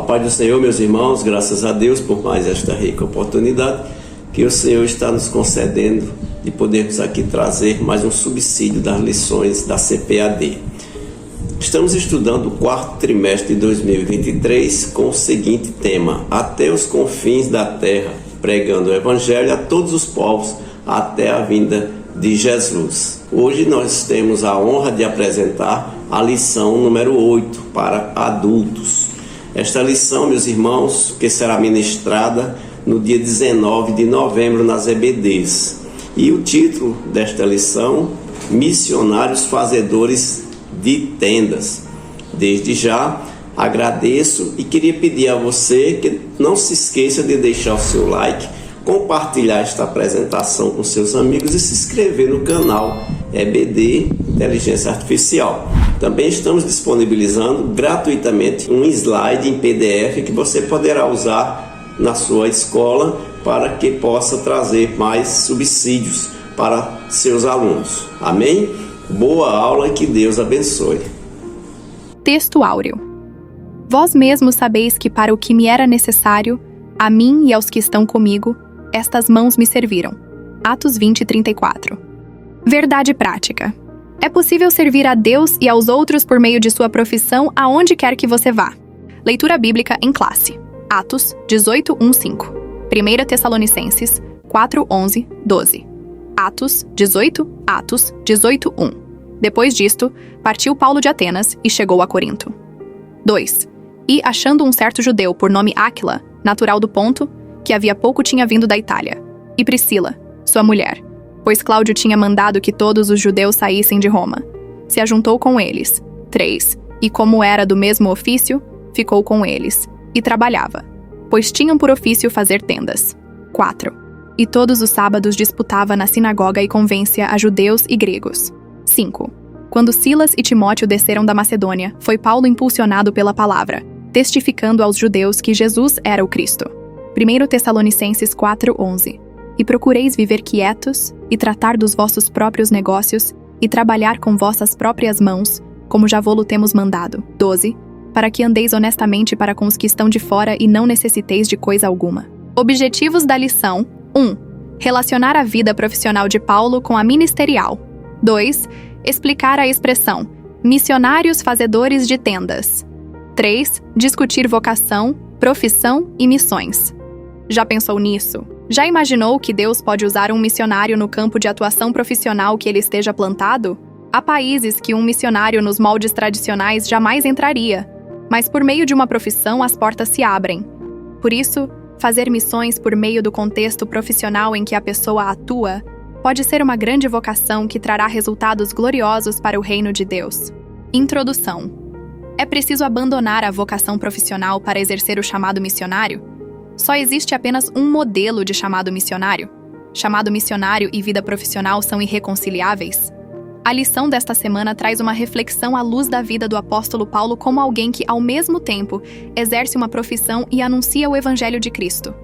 paz do Senhor, meus irmãos, graças a Deus por mais esta rica oportunidade que o Senhor está nos concedendo de podermos aqui trazer mais um subsídio das lições da CPAD. Estamos estudando o quarto trimestre de 2023 com o seguinte tema: até os confins da terra, pregando o Evangelho a todos os povos até a vinda de Jesus. Hoje nós temos a honra de apresentar a lição número 8 para adultos. Esta lição, meus irmãos, que será ministrada no dia 19 de novembro nas EBDs. E o título desta lição: Missionários Fazedores de Tendas. Desde já agradeço e queria pedir a você que não se esqueça de deixar o seu like, compartilhar esta apresentação com seus amigos e se inscrever no canal EBD Inteligência Artificial. Também estamos disponibilizando gratuitamente um slide em PDF que você poderá usar na sua escola para que possa trazer mais subsídios para seus alunos. Amém? Boa aula e que Deus abençoe. Texto áureo. Vós mesmos sabeis que para o que me era necessário, a mim e aos que estão comigo, estas mãos me serviram. Atos 20:34. Verdade prática. É possível servir a Deus e aos outros por meio de sua profissão aonde quer que você vá. Leitura bíblica em classe. Atos 18:1-5. 1 Tessalonicenses 4:11-12. Atos 18:1. Depois disto, partiu Paulo de Atenas e chegou a Corinto. 2. E, achando um certo judeu por nome Áquila, natural do Ponto, que havia pouco tinha vindo da Itália, e Priscila, sua mulher, pois Cláudio tinha mandado que todos os judeus saíssem de Roma, se ajuntou com eles. 3. E como era do mesmo ofício, ficou com eles, e trabalhava, pois tinham por ofício fazer tendas. 4. E todos os sábados disputava na sinagoga e convencia a judeus e gregos. 5. Quando Silas e Timóteo desceram da Macedônia, foi Paulo impulsionado pela palavra, testificando aos judeus que Jesus era o Cristo. 1 Tessalonicenses 4:11. E procureis viver quietos, e tratar dos vossos próprios negócios, e trabalhar com vossas próprias mãos, como já vô-lo temos mandado. 12. Para que andeis honestamente para com os que estão de fora e não necessiteis de coisa alguma. Objetivos da lição: 1. Relacionar a vida profissional de Paulo com a ministerial. 2. Explicar a expressão missionários fazedores de tendas. 3. Discutir vocação, profissão e missões. Já pensou nisso? Já imaginou que Deus pode usar um missionário no campo de atuação profissional que ele esteja plantado? Há países que um missionário nos moldes tradicionais jamais entraria, mas por meio de uma profissão as portas se abrem. Por isso, fazer missões por meio do contexto profissional em que a pessoa atua pode ser uma grande vocação que trará resultados gloriosos para o reino de Deus. Introdução. É preciso abandonar a vocação profissional para exercer o chamado missionário? Só existe apenas um modelo de chamado missionário? Chamado missionário e vida profissional são irreconciliáveis? A lição desta semana traz uma reflexão à luz da vida do apóstolo Paulo como alguém que, ao mesmo tempo, exerce uma profissão e anuncia o Evangelho de Cristo.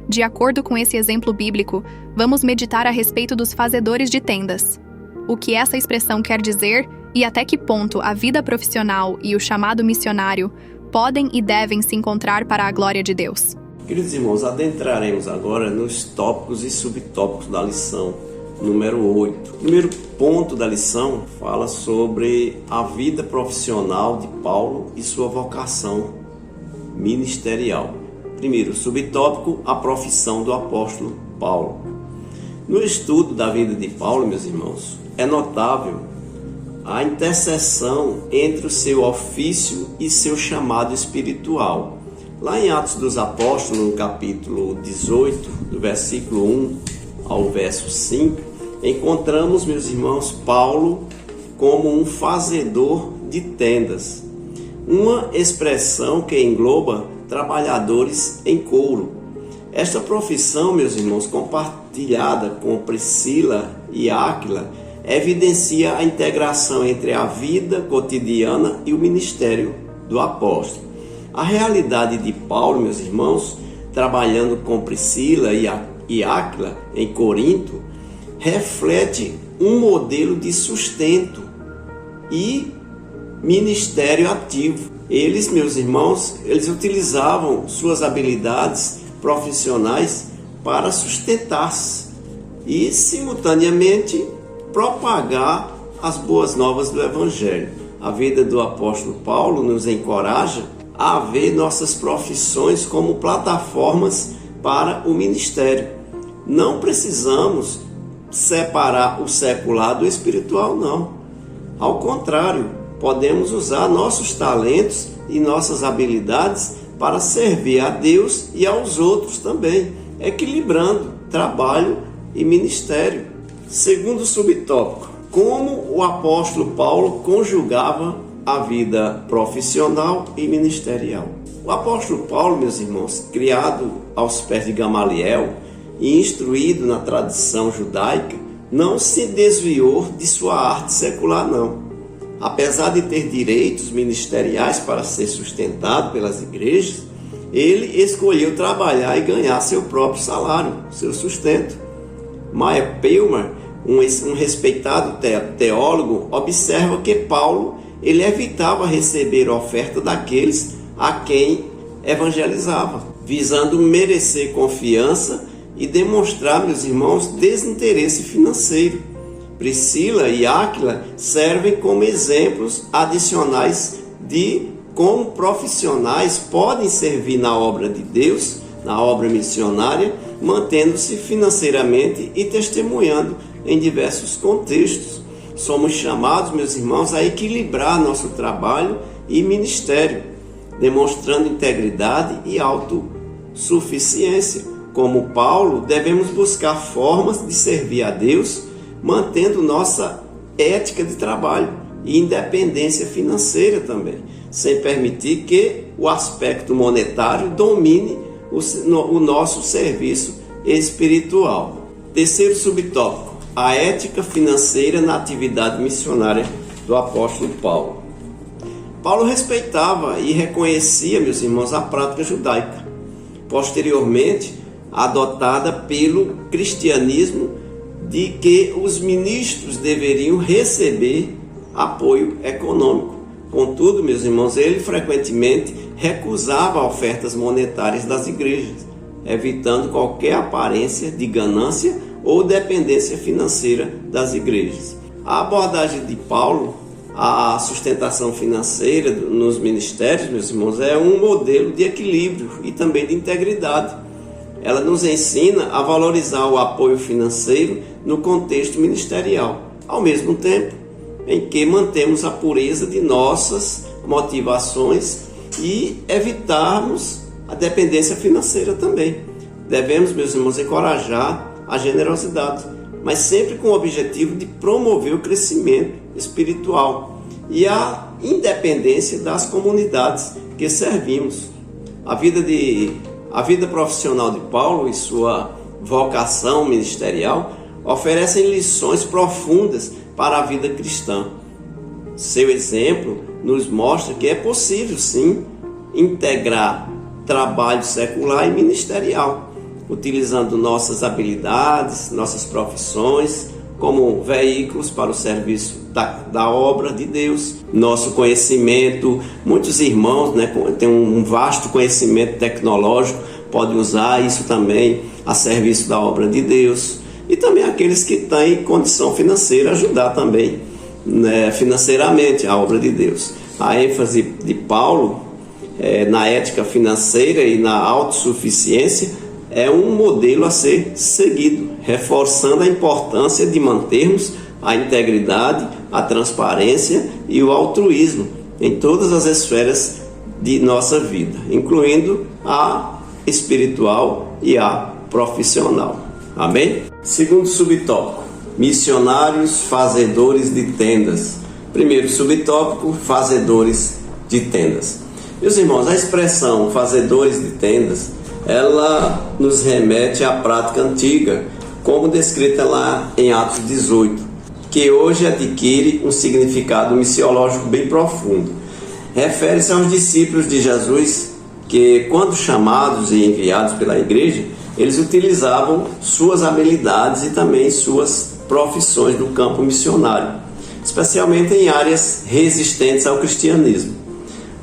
De acordo com esse exemplo bíblico, vamos meditar a respeito dos fazedores de tendas. O que essa expressão quer dizer e até que ponto a vida profissional e o chamado missionário podem e devem se encontrar para a glória de Deus. Queridos irmãos, adentraremos agora nos tópicos e subtópicos da lição número 8. O primeiro ponto da lição fala sobre a vida profissional de Paulo e sua vocação ministerial. Primeiro, subtópico, a profissão do apóstolo Paulo. No estudo da vida de Paulo, meus irmãos, é notável a interseção entre o seu ofício e seu chamado espiritual. Lá em Atos dos Apóstolos, no capítulo 18, do versículo 1 ao verso 5, encontramos, meus irmãos, Paulo como um fazedor de tendas, uma expressão que engloba trabalhadores em couro. Esta profissão, meus irmãos, compartilhada com Priscila e Áquila, evidencia a integração entre a vida cotidiana e o ministério do apóstolo. A realidade de Paulo, meus irmãos, trabalhando com Priscila e Áquila em Corinto, reflete um modelo de sustento e ministério ativo. Eles, meus irmãos, eles utilizavam suas habilidades profissionais para sustentar-se e, simultaneamente, propagar as boas novas do Evangelho. A vida do apóstolo Paulo nos encoraja a ver nossas profissões como plataformas para o ministério. Não precisamos separar o secular do espiritual, não. Ao contrário, podemos usar nossos talentos e nossas habilidades para servir a Deus e aos outros também, equilibrando trabalho e ministério. Segundo subtópico, como o apóstolo Paulo conjugava a vida profissional e ministerial. O apóstolo Paulo, meus irmãos, criado aos pés de Gamaliel e instruído na tradição judaica, não se desviou de sua arte secular, não. Apesar de ter direitos ministeriais para ser sustentado pelas igrejas, ele escolheu trabalhar e ganhar seu próprio salário, seu sustento. Meyer Peilmer, um respeitado teólogo, observa que Paulo ele evitava receber oferta daqueles a quem evangelizava, visando merecer confiança e demonstrar, meus irmãos, desinteresse financeiro. Priscila e Áquila servem como exemplos adicionais de como profissionais podem servir na obra de Deus, na obra missionária, mantendo-se financeiramente e testemunhando em diversos contextos. Somos chamados, meus irmãos, a equilibrar nosso trabalho e ministério, demonstrando integridade e autossuficiência. Como Paulo, devemos buscar formas de servir a Deus, mantendo nossa ética de trabalho e independência financeira também, sem permitir que o aspecto monetário domine o nosso serviço espiritual. Terceiro subtópico, a ética financeira na atividade missionária do apóstolo Paulo. Paulo respeitava e reconhecia, meus irmãos, a prática judaica, posteriormente adotada pelo cristianismo, de que os ministros deveriam receber apoio econômico. Contudo, meus irmãos, ele frequentemente recusava ofertas monetárias das igrejas, evitando qualquer aparência de ganância ou dependência financeira das igrejas. A abordagem de Paulo à sustentação financeira nos ministérios, meus irmãos, é um modelo de equilíbrio e também de integridade. Ela nos ensina a valorizar o apoio financeiro no contexto ministerial, ao mesmo tempo em que mantemos a pureza de nossas motivações e evitarmos a dependência financeira também. Devemos, meus irmãos, encorajar a generosidade, mas sempre com o objetivo de promover o crescimento espiritual e a independência das comunidades que servimos. A vida profissional de Paulo e sua vocação ministerial oferecem lições profundas para a vida cristã. Seu exemplo nos mostra que é possível, sim, integrar trabalho secular e ministerial, utilizando nossas habilidades, nossas profissões como veículos para o serviço da obra de Deus. Nosso conhecimento, muitos irmãos têm um vasto conhecimento tecnológico, podem usar isso também a serviço da obra de Deus. E também aqueles que têm condição financeira, ajudar também financeiramente a obra de Deus. A ênfase de Paulo na ética financeira e na autossuficiência é um modelo a ser seguido, reforçando a importância de mantermos a integridade, a transparência e o altruísmo em todas as esferas de nossa vida, incluindo a espiritual e a profissional. Amém? Segundo subtópico, missionários fazedores de tendas. Primeiro subtópico, fazedores de tendas. Meus irmãos, a expressão fazedores de tendas, ela nos remete à prática antiga, como descrita lá em Atos 18, que hoje adquire um significado missiológico bem profundo. Refere-se aos discípulos de Jesus que, quando chamados e enviados pela igreja, eles utilizavam suas habilidades e também suas profissões no campo missionário, especialmente em áreas resistentes ao cristianismo.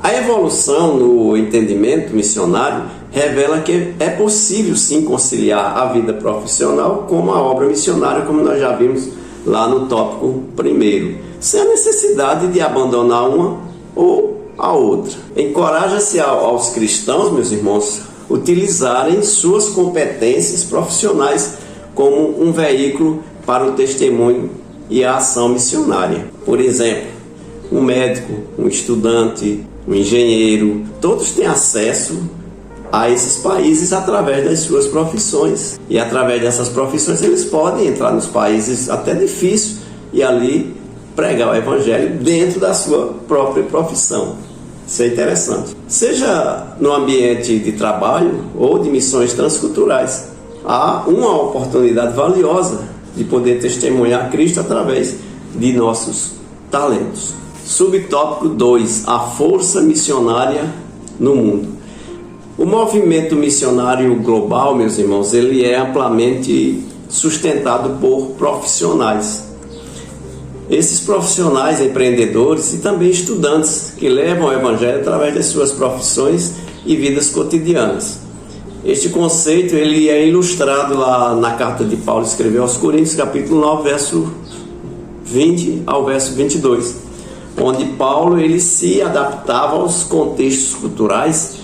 A evolução no entendimento missionário revela que é possível sim conciliar a vida profissional com a obra missionária, como nós já vimos lá no tópico primeiro, sem a necessidade de abandonar uma ou a outra. Encoraja-se aos cristãos, meus irmãos, utilizarem suas competências profissionais como um veículo para o testemunho e a ação missionária. Por exemplo, um médico, um estudante, um engenheiro, todos têm acesso a esses países através das suas profissões. E através dessas profissões eles podem entrar nos países até difíceis e ali pregar o evangelho dentro da sua própria profissão. Isso é interessante. Seja no ambiente de trabalho ou de missões transculturais, há uma oportunidade valiosa de poder testemunhar Cristo através de nossos talentos. Subtópico 2. A força missionária no mundo. O movimento missionário global, meus irmãos, ele é amplamente sustentado por profissionais. Esses profissionais, empreendedores e também estudantes que levam o evangelho através das suas profissões e vidas cotidianas. Este conceito ele é ilustrado lá na carta de Paulo escreveu aos Coríntios, capítulo 9, verso 20 ao verso 22, onde Paulo ele se adaptava aos contextos culturais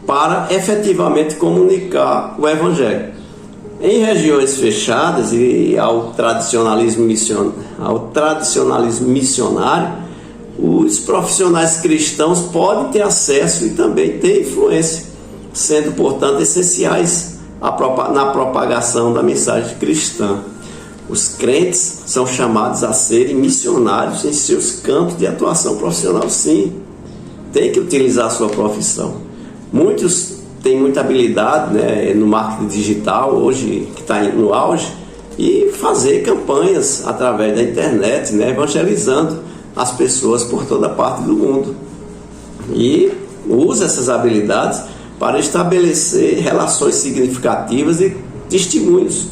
para efetivamente comunicar o evangelho. Em regiões fechadas e ao tradicionalismo missionário, os profissionais cristãos podem ter acesso e também ter influência, sendo, portanto, essenciais na propagação da mensagem cristã. Os crentes são chamados a serem missionários em seus campos de atuação profissional, sim. Tem que utilizar a sua profissão. Muitos têm muita habilidade, né, no marketing digital, hoje que está no auge, e fazer campanhas através da internet, né, evangelizando as pessoas por toda parte do mundo. E usa essas habilidades para estabelecer relações significativas e testemunhos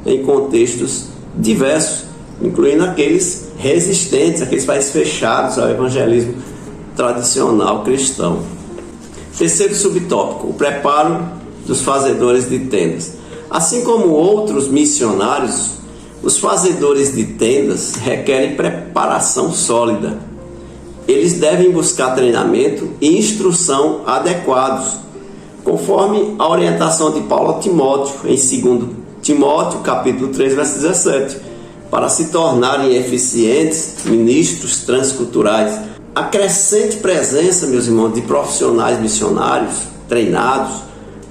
em contextos diversos, incluindo aqueles resistentes, aqueles países fechados ao evangelismo tradicional cristão. Terceiro subtópico, o preparo dos fazedores de tendas. Assim como outros missionários, os fazedores de tendas requerem preparação sólida. Eles devem buscar treinamento e instrução adequados, conforme a orientação de Paulo a Timóteo, em 2 Timóteo, capítulo 3, verso 17, para se tornarem eficientes ministros transculturais. A crescente presença, meus irmãos, de profissionais missionários treinados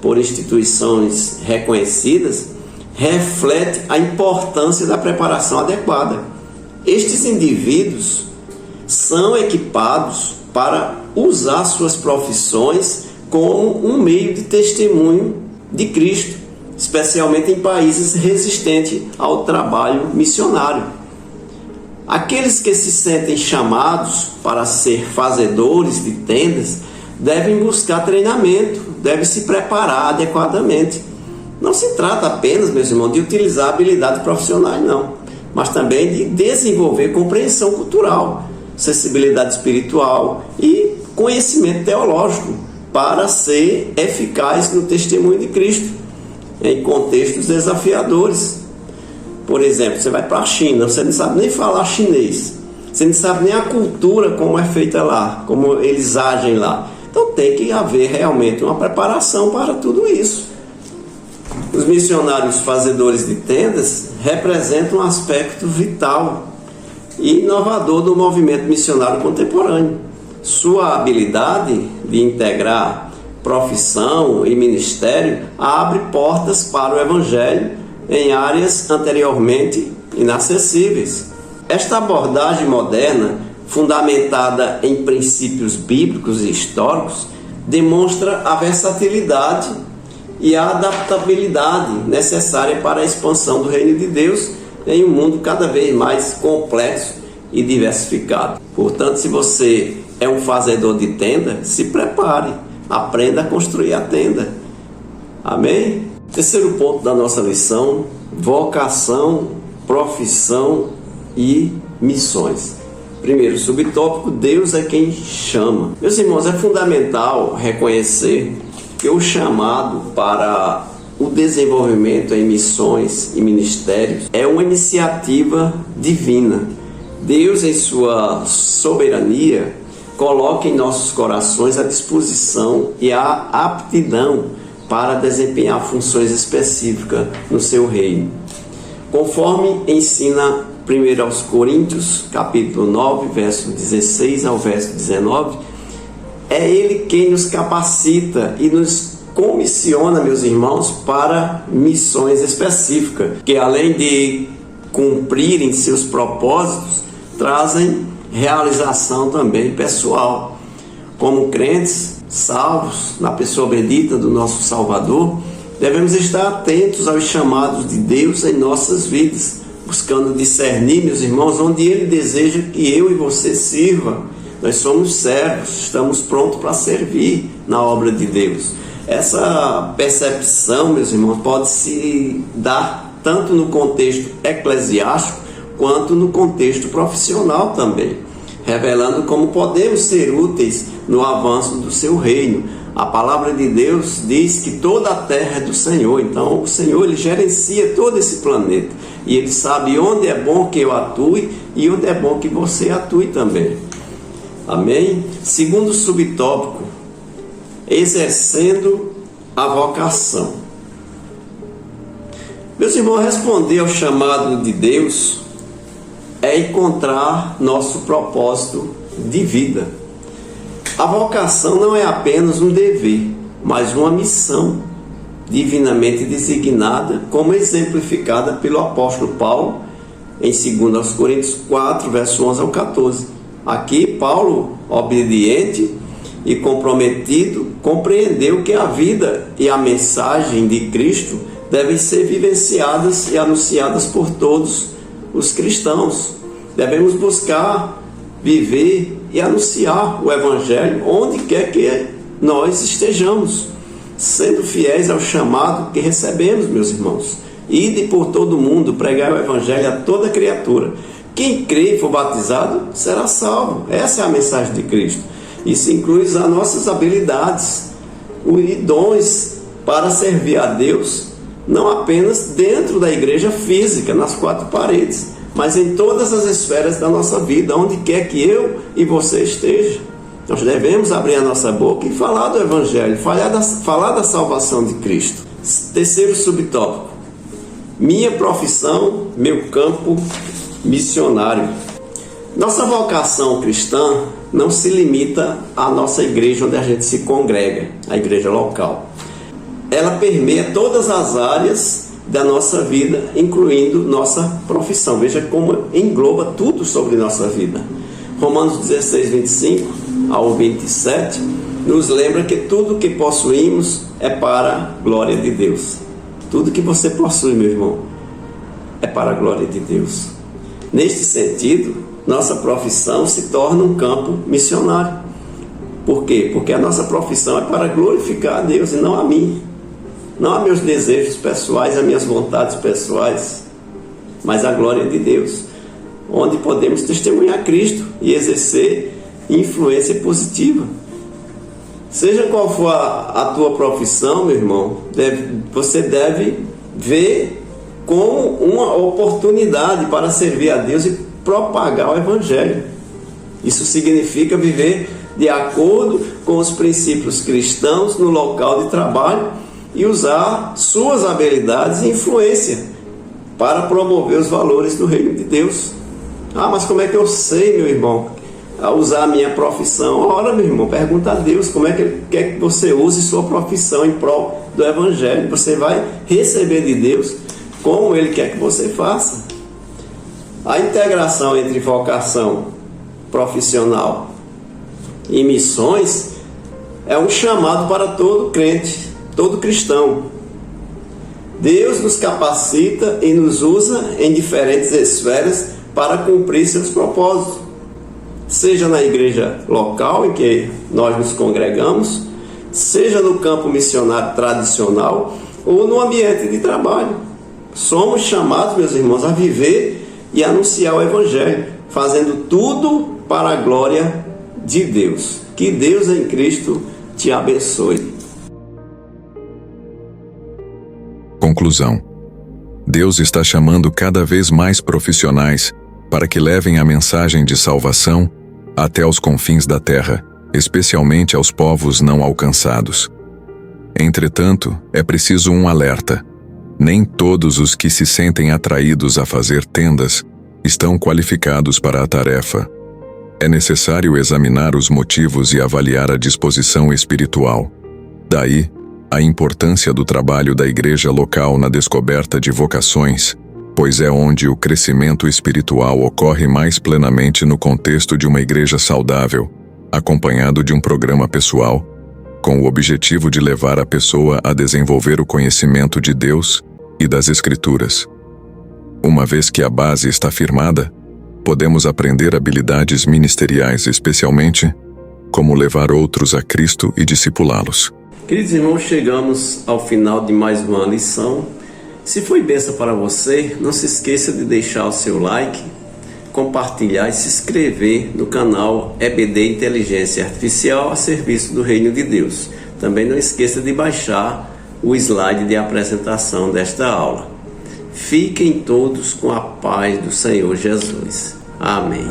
por instituições reconhecidas reflete a importância da preparação adequada. Estes indivíduos são equipados para usar suas profissões como um meio de testemunho de Cristo, especialmente em países resistentes ao trabalho missionário. Aqueles que se sentem chamados para ser fazedores de tendas devem buscar treinamento, devem se preparar adequadamente. Não se trata apenas, meus irmãos, de utilizar habilidades profissionais, não, mas também de desenvolver compreensão cultural, sensibilidade espiritual e conhecimento teológico para ser eficaz no testemunho de Cristo em contextos desafiadores. Por exemplo, você vai para a China, você não sabe nem falar chinês, você não sabe nem a cultura como é feita lá, como eles agem lá. Então tem que haver realmente uma preparação para tudo isso. Os missionários fazedores de tendas representam um aspecto vital e inovador do movimento missionário contemporâneo. Sua habilidade de integrar profissão e ministério abre portas para o evangelho em áreas anteriormente inacessíveis. Esta abordagem moderna, fundamentada em princípios bíblicos e históricos, demonstra a versatilidade e a adaptabilidade necessária para a expansão do reino de Deus em um mundo cada vez mais complexo e diversificado. Portanto, se você é um fazedor de tenda, se prepare, aprenda a construir a tenda. Amém? Terceiro ponto da nossa lição: vocação, profissão e missões. Primeiro subtópico, Deus é quem chama. Meus irmãos, é fundamental reconhecer que o chamado para o desenvolvimento em missões e ministérios é uma iniciativa divina. Deus, em sua soberania, coloca em nossos corações a disposição e a aptidão para desempenhar funções específicas no seu reino. Conforme ensina 1 aos Coríntios, capítulo 9, verso 16 ao verso 19, é Ele quem nos capacita e nos comissiona, meus irmãos, para missões específicas, que além de cumprirem seus propósitos, trazem realização também pessoal. Como crentes salvos na pessoa bendita do nosso Salvador, devemos estar atentos aos chamados de Deus em nossas vidas, buscando discernir, meus irmãos, onde Ele deseja que eu e você sirva. Nós somos servos, estamos prontos para servir na obra de Deus. Essa percepção, meus irmãos, pode se dar tanto no contexto eclesiástico quanto no contexto profissional também, revelando como podemos ser úteis no avanço do seu reino. A palavra de Deus diz que toda a terra é do Senhor, então o Senhor ele gerencia todo esse planeta e Ele sabe onde é bom que eu atue e onde é bom que você atue também. Amém? Segundo subtópico, exercendo a vocação. Meus irmãos, responder ao chamado de Deus é encontrar nosso propósito de vida. A vocação não é apenas um dever, mas uma missão divinamente designada, como exemplificada pelo apóstolo Paulo em 2 Coríntios 4, verso 11 ao 14. Aqui, Paulo, obediente e comprometido, compreendeu que a vida e a mensagem de Cristo devem ser vivenciadas e anunciadas por todos os cristãos. Devemos buscar viver e anunciar o Evangelho onde quer que nós estejamos, sendo fiéis ao chamado que recebemos, meus irmãos. Ide por todo o mundo, pregar o Evangelho a toda criatura. Quem crê e for batizado será salvo. Essa é a mensagem de Cristo. Isso inclui as nossas habilidades e dons para servir a Deus, não apenas dentro da igreja física, nas quatro paredes, mas em todas as esferas da nossa vida, onde quer que eu e você esteja. Nós devemos abrir a nossa boca e falar do Evangelho, falar da salvação de Cristo. Terceiro subtópico, minha profissão, meu campo missionário. Nossa vocação cristã não se limita à nossa igreja onde a gente se congrega, a igreja local. Ela permeia todas as áreas da nossa vida, incluindo nossa profissão. Veja como engloba tudo sobre nossa vida. Romanos 16, 25 ao 27 nos lembra que tudo que possuímos é para a glória de Deus. Tudo que você possui, meu irmão, é para a glória de Deus. Neste sentido, nossa profissão se torna um campo missionário. Por quê? Porque a nossa profissão é para glorificar a Deus e não a mim. Não a meus desejos pessoais, a minhas vontades pessoais, mas a glória de Deus, onde podemos testemunhar Cristo e exercer influência positiva. Seja qual for a tua profissão, meu irmão, você deve ver como uma oportunidade para servir a Deus e propagar o Evangelho. Isso significa viver de acordo com os princípios cristãos no local de trabalho e usar suas habilidades e influência para promover os valores do reino de Deus. Ah, mas como é que eu sei, meu irmão, a usar a minha profissão? Ora, meu irmão, pergunta a Deus como é que Ele quer que você use sua profissão em prol do Evangelho. Você vai receber de Deus como Ele quer que você faça. A integração entre vocação profissional e missões é um chamado para todo crente, todo cristão. Deus nos capacita e nos usa em diferentes esferas para cumprir seus propósitos, seja na igreja local em que nós nos congregamos, seja no campo missionário tradicional ou no ambiente de trabalho. Somos chamados, meus irmãos, a viver e anunciar o Evangelho, fazendo tudo para a glória de Deus. Que Deus em Cristo te abençoe. Conclusão. Deus está chamando cada vez mais profissionais para que levem a mensagem de salvação até os confins da terra, especialmente aos povos não alcançados. Entretanto, é preciso um alerta. Nem todos os que se sentem atraídos a fazer tendas estão qualificados para a tarefa. É necessário examinar os motivos e avaliar a disposição espiritual. Daí, a importância do trabalho da igreja local na descoberta de vocações, pois é onde o crescimento espiritual ocorre mais plenamente no contexto de uma igreja saudável, acompanhado de um programa pessoal, com o objetivo de levar a pessoa a desenvolver o conhecimento de Deus e das Escrituras. Uma vez que a base está firmada, podemos aprender habilidades ministeriais, especialmente como levar outros a Cristo e discipulá-los. Queridos irmãos, chegamos ao final de mais uma lição. Se foi bênção para você, não se esqueça de deixar o seu like, compartilhar e se inscrever no canal EBD Inteligência Artificial a serviço do Reino de Deus. Também não esqueça de baixar o slide de apresentação desta aula. Fiquem todos com a paz do Senhor Jesus. Amém.